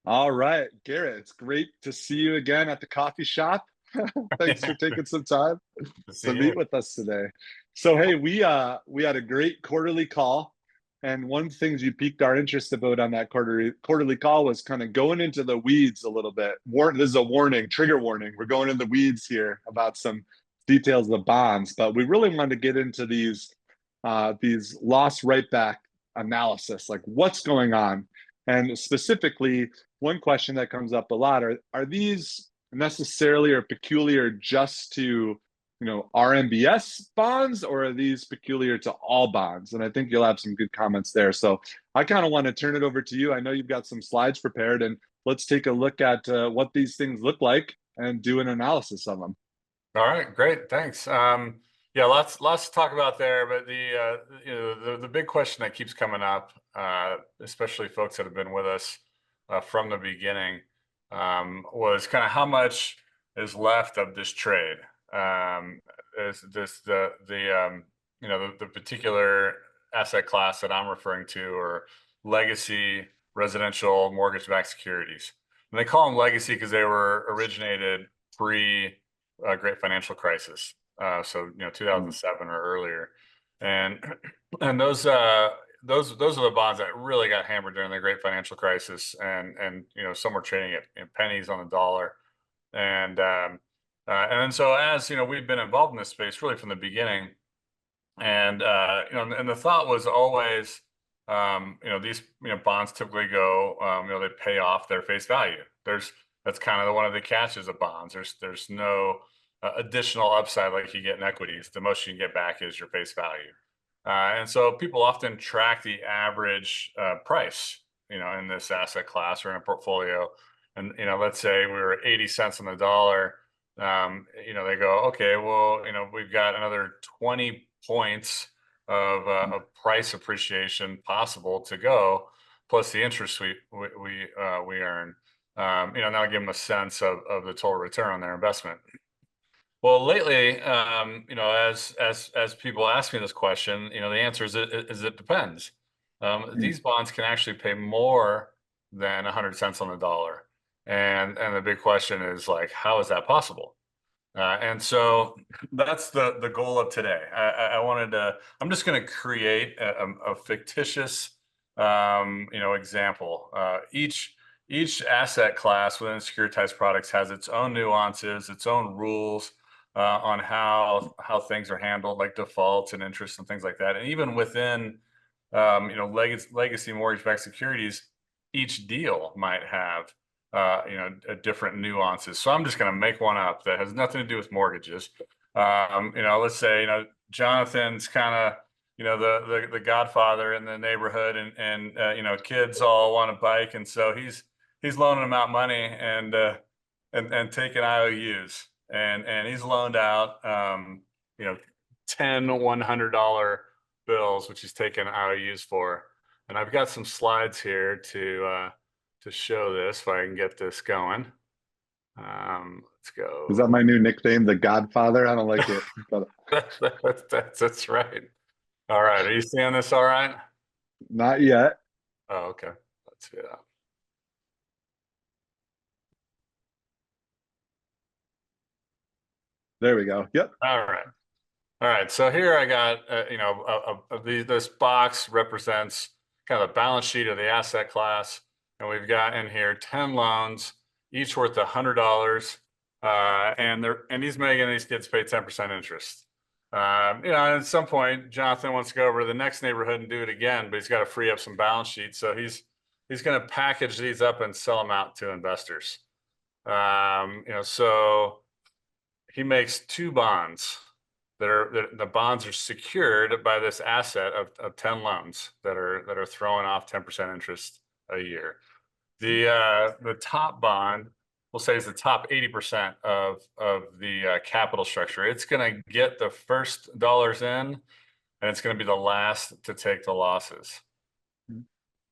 All right, Garrett, it's great to see you again at the coffee shop. Thanks for Yeah, taking some time to see to meet you. with us today. So hey, we had a great quarterly call, and one of the things you piqued our interest about on that quarterly call was kind of going into the weeds a little bit. This is a warning, trigger warning. We're going in the weeds here about some details of the bonds, but we really wanted to get into these loss right back analysis, like what's going on, and specifically one question that comes up a lot are these necessarily or peculiar just to RMBS bonds, or are these peculiar to all bonds? And I think you'll have some good comments there. So I kind of want to turn it over to you. I know you've got some slides prepared, and let's take a look at what these things look like and do an analysis of them. All right, great, thanks. Yeah, lots to talk about there, but the big question that keeps coming up, especially folks that have been with us from the beginning, was kind of how much is left of this trade. Is this the particular asset class that I'm referring to, or legacy residential mortgage-backed securities? And they call them legacy because they were originated pre great financial crisis. So 2007 or earlier, and and those are the bonds that really got hammered during the great financial crisis, and some were trading at pennies on the dollar, and then so as we've been involved in this space really from the beginning, and and the thought was always these bonds typically go they pay off their face value. That's kind of one of the catches of bonds. There's no additional upside like you get in equities. The most you can get back is your face value. And so people often track the average price, in this asset class or in a portfolio. And, let's say we were 80 cents on the dollar. They go, okay, well, we've got another 20 points of price appreciation possible to go, plus the interest we earn. That'll give them a sense of the total return on their investment. Well, lately, as people ask me this question, the answer is it depends. These bonds can actually pay more than 100 cents on the dollar, and the big question is, like, how is that possible? And so that's the goal of today. I'm just going to create a fictitious example. Each asset class within securitized products has its own nuances, its own rules on how things are handled, like defaults and interest and things like that. And even within legacy mortgage-backed securities, each deal might have a different nuances. So I'm just going to make one up that has nothing to do with mortgages. Let's say Jonathan's kind of the godfather in the neighborhood, and kids all want a bike, and so he's loaning them out money and taking IOUs, and he's loaned out 10 $100 bills, which he's taking IOUs for. And I've got some slides here to show this, if I can get this going. Let's Is that go. my new nickname, the Godfather? I don't like it, but That's right. All right, are you seeing this all right? not yet. Oh, okay. Let's see that. There we go. Yep. All right. All right. So here I got, this box represents kind of the balance sheet of the asset class. And we've got in here 10 loans, each worth $100. And he's making these kids pay 10% interest. At some point, Jonathan wants to go over to the next neighborhood and do it again, but he's got to free up some balance sheets. So he's going to package these up and sell them out to investors. So he makes two bonds the bonds are secured by this asset of 10 loans that are throwing off 10% interest a year. The top bond, we'll say, is the top 80% of the capital structure. It's going to get the first dollars in, and it's going to be the last to take the losses.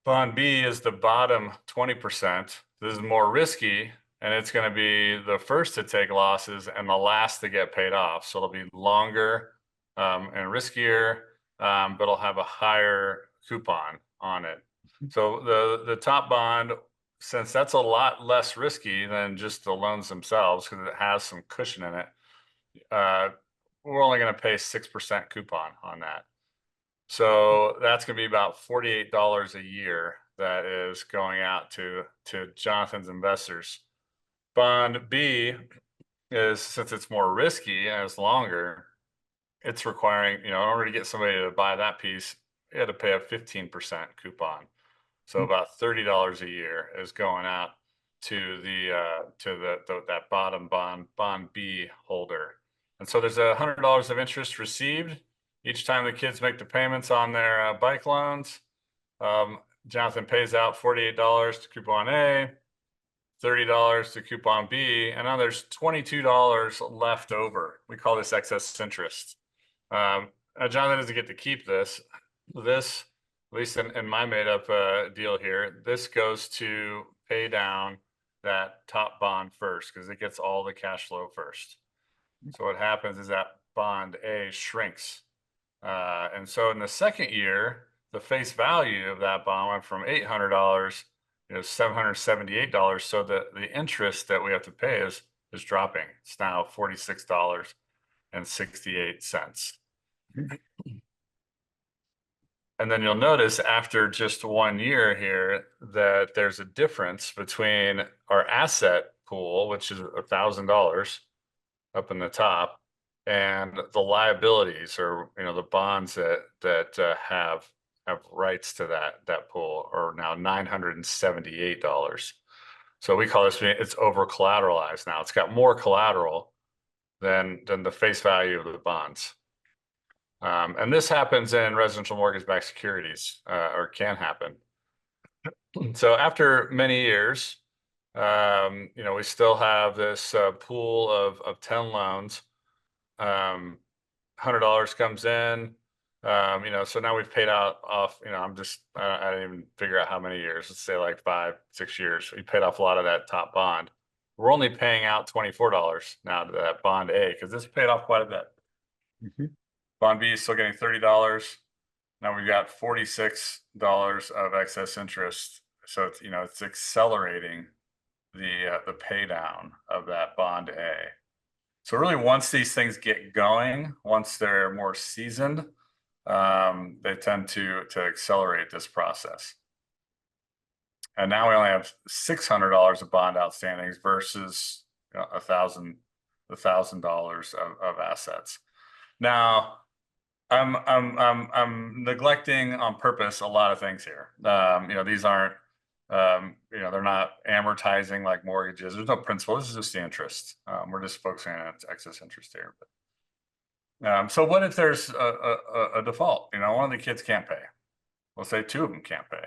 Bond B is the bottom 20%. This is more risky, and it's going to be the first to take losses and the last to get paid off. So it'll be longer and riskier, but it'll have a higher coupon on it. So the top bond since that's a lot less risky than just the loans themselves, because it has some cushion in it, uh, we're only going to pay 6% coupon on that. So that's going to be about $48 a year that is going out to Jonathan's investors. Bond B is, since it's more risky and it's longer, it's requiring, in order to get somebody to buy that piece, you had to pay a 15% coupon. So about $30 a year is going out to that bottom bond B holder. And so there's $100 of interest received each time the kids make the payments on their bike loans. Jonathan pays out $48 to coupon A, $30 to coupon B, and now there's $22 left over. We call this excess interest. Jonathan doesn't get to keep this. This, at least in my made up deal here, this goes to pay down that top bond first because it gets all the cash flow first. So what happens is that bond A shrinks. And so in the second year, the face value of that bond went from $800, $778. So the interest that we have to pay is dropping. It's now $46.68. And then you'll notice after just 1 year here that there's a difference between our asset pool, which is $1,000 up in the top, and the liabilities, or the bonds that have rights to that pool, are now $978. So we call this, it's over collateralized now. It's got more collateral than the face value of the bonds. And this happens in residential mortgage-backed securities, or can happen. So after many years, we still have this pool of 10 loans. $100 comes in, so now we've paid off, I didn't even figure out how many years, let's say like 5-6 years. We paid off a lot of that top bond. We're only paying out $24 now to that bond A because this paid off quite a bit. Bond B is still getting $30. Now we've got $46 of excess interest. So it's accelerating the pay down of that bond A. So really, once these things get going, once they're more seasoned, they tend to accelerate this process. And now we only have $600 of bond outstandings versus $1,000 of assets. Now, I'm neglecting on purpose a lot of things here. These aren't, they're not amortizing like mortgages. There's no principal. This is just the interest. We're just focusing on excess interest here. But, so what if there's a default? One of the kids can't pay. Let's say 2 of them can't pay.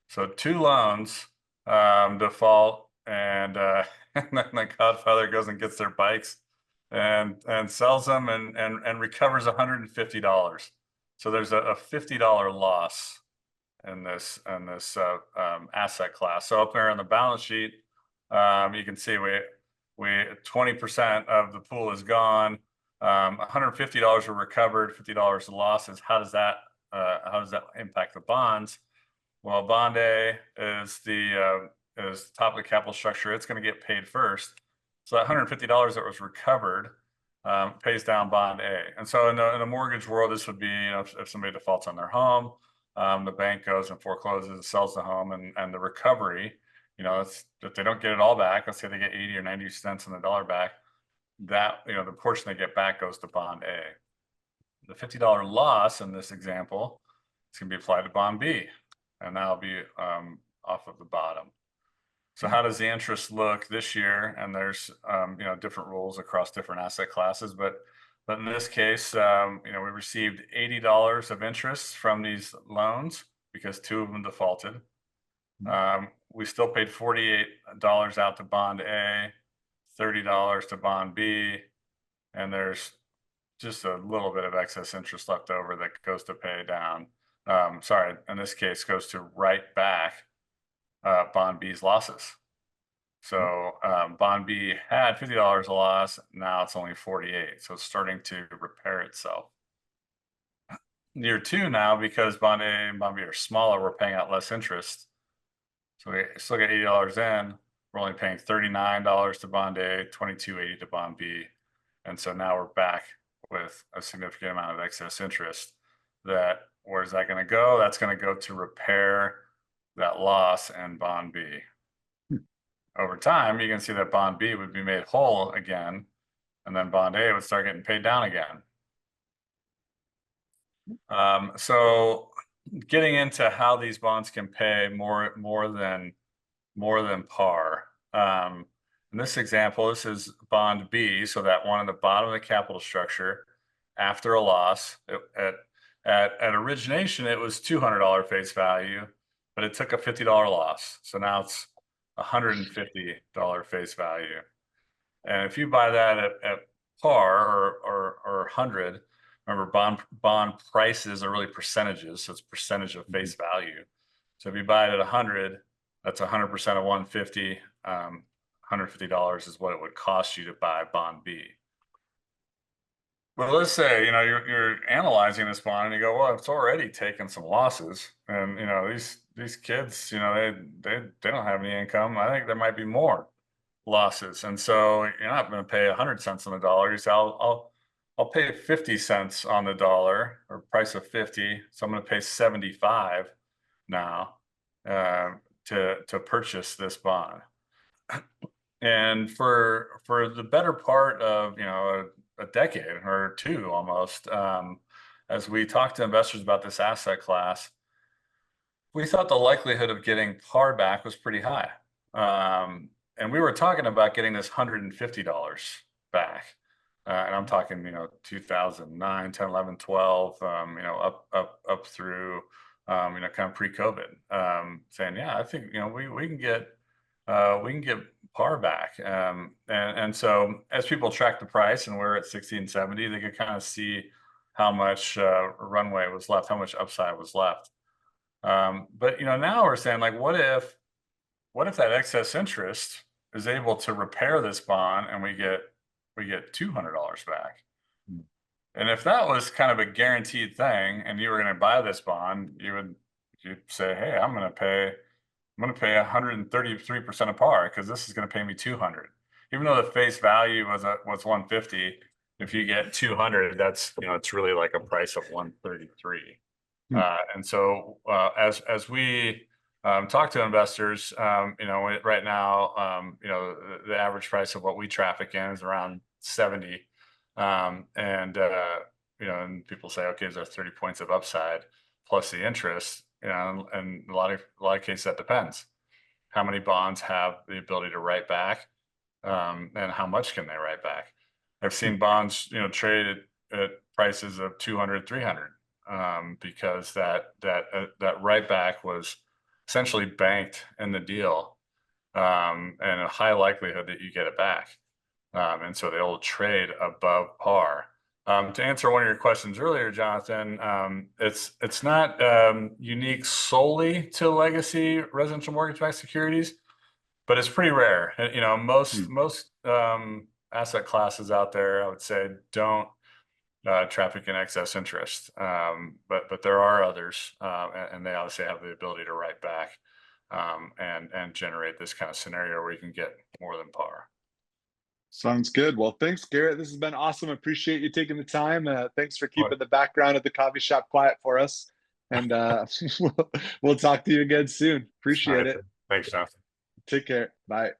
So 2 loans default, and then the godfather goes and gets their bikes and sells them and recovers $150. So there's a $50 loss in this asset class. So up there on the balance sheet, you can see we 20% of the pool is gone. $150 were recovered, $50 of losses. How does that impact the bonds? Well, bond A is top of the capital structure. It's going to get paid first. So that $150 that was recovered pays down bond A. And so in the mortgage world, this would be, if somebody defaults on their home, the bank goes and forecloses and sells the home, and the recovery, if they don't get it all back, let's say they get 80 or 90 cents on the dollar back, that, the portion they get back goes to bond A. The $50 loss in this example is going to be applied to bond B, and that'll be off of the bottom. So how does the interest look this year? And there's different rules across different asset classes, but in this case, we received $80 of interest from these loans because 2 of them defaulted. We still paid $48 out to bond A, $30 to bond B, and there's just a little bit of excess interest left over that goes to pay down. Sorry, in this case, goes to write back bond B's losses. So bond B had $50 a loss. Now it's only $48. So it's starting to repair itself. Year 2 now, because bond A and bond B are smaller, we're paying out less interest. So we still get $80 in. We're only paying $39 to bond A, $22.80 to bond B. And so now we're back with a significant amount of excess interest. That, where's that going to go? That's going to go to repair that loss in bond B. Over time, you can see that bond B would be made whole again, and then bond A would start getting paid down again. So getting into how these bonds can pay more than par. In this example, this is bond B, so that one at the bottom of the capital structure after a loss. At origination, it was $200 face value, but it took a $50 loss. So now it's $150 face value. And if you buy that at par or 100, remember bond prices are really percentages, so it's percentage of face value. So if you buy it at 100, that's 100% of 150. $150 is what it would cost you to buy bond B. Well, let's say you're analyzing this bond and you go, well, it's already taken some losses, and these kids, they don't have any income. I think there might be more losses, and so you're not going to pay 100 cents on the dollar. You say, I'll pay 50 cents on the dollar, or price of 50. So I'm going to pay 75 now to purchase this bond. And for the better part of a decade or two almost, as we talked to investors about this asset class, we thought the likelihood of getting par back was pretty high. And we were talking about getting this $150 back. And I'm talking, 2009, 10, 11, 12, up through, kind of pre-COVID, saying, yeah, I think, we can get par back. And so as people track the price and we're at 60 and 70, they could kind of see how much runway was left, how much upside was left. But now we're saying, like, what if that excess interest is able to repair this bond and we get $200 back? And if that was kind of a guaranteed thing and you were going to buy this bond, you'd say, hey, I'm going to pay 133% of par because this is going to pay me 200. Even though the face value was 150, if you get 200, that's it's really like a price of 133. And so as we talk to investors, right now, the average price of what we traffic in is around 70. And people say, okay, is there 30 points of upside plus the interest? And a lot of cases that depends. How many bonds have the ability to write back, and how much can they write back? I've seen bonds, trade at prices of 200, 300, because that write back was essentially banked in the deal, and a high likelihood that you get it back. And so they'll trade above par. To answer one of your questions earlier, Jonathan, it's not unique solely to legacy residential mortgage-backed securities, but it's pretty rare. Most asset classes out there, I would say, don't traffic in excess interest, but there are others, and they obviously have the ability to write back and generate this kind of scenario where you can get more than par. Sounds good. Well, thanks, Garrett. This has been awesome. Appreciate you taking the time. Thanks for keeping the background of the coffee shop quiet for us. And we'll talk to you again soon. Appreciate it. Thanks, Jonathan. Take care. Bye.